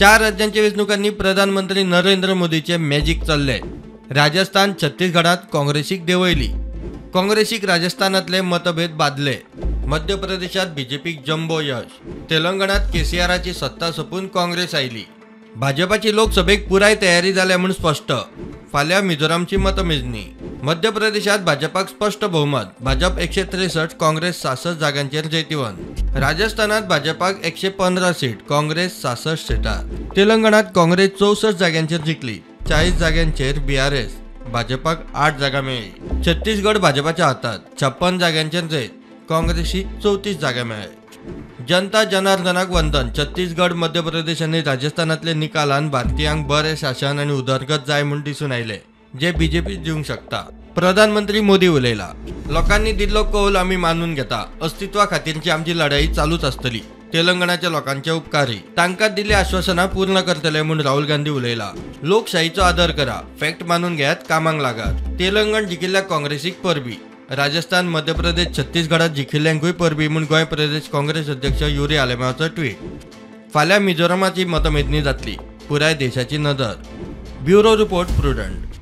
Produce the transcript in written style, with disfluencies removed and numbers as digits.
चार राज्यांच्या वेचणुकांनी प्रधानमंत्री नरेंद्र मोदीचे मॅजिक चालले। राजस्थान छत्तीसगडात काँग्रेसीक देवयली, काँग्रेसीक राजस्थानातले मतभेद बादले, मध्य प्रदेशात बीजेपीक जम्बो यश, तेलंगणात केसीआराची सत्ता सोपून काँग्रेस आयली। भाजपाची लोकसभेक पुराय तयारी जाल्या म्हूण स्पष्ट। फाल्यां मिझोरामची मतमेजणी। मध्य प्रदेशात भाजपाक स्पष्ट बहुमत, भाजप 163, काँग्रेस 66 जागांचेर जैतिवंत। राजस्थानात भाजपाक 115 सीट, काँग्रेस 66 सीटार। तेलंगणात काँग्रेस 64 जागांचेर जिखली, 40 जागांचेर बीआरएस, भाजपाक 8 जागा मेळ्ळी। छत्तीसगड भाजपाच्या हातात, 56 जागांचेर जैत, काँग्रेसी 34 जागा मेळ्ळ्या। जनता जनार्दनाक वंदन। छत्तीसगड, मध्य प्रदेश आणि राजस्थानातले निकालान भारतीयांक बरे शासन आणि उदरगत जाय म्हूण दिसून आयले, जे बीजेपी दिवंक शकता। प्रधानमंत्री मोदी उलयला, लोकांनी दिल्लो कौल आमी मानून घेता, अस्तित्वा खातीरची आमची लढाई चालूच आसतली। तेलंगणाच्या लोकांचे उपकारी, तांकां दिल्ली आश्वासनां पूर्ण करतले म्हूण राहुल गांधी उलयला। लोकशाहीचो आदर करा, फॅक्ट मानून घेयात, कामाक लागात। तेलंगण जिखिल्ल्या काँग्रेसीक परबी, राजस्थान, मध्य प्रदेश, छत्तीसगडात जिखिल्ल्यांकूय परबी म्हूण गोंय प्रदेश काँग्रेस अध्यक्ष युरी आलेमाचो ट्वीट। फाल्यां मिझोरामाची मतमेजणी जातली, पुराय देशाची नदर। Bureau report, prudent.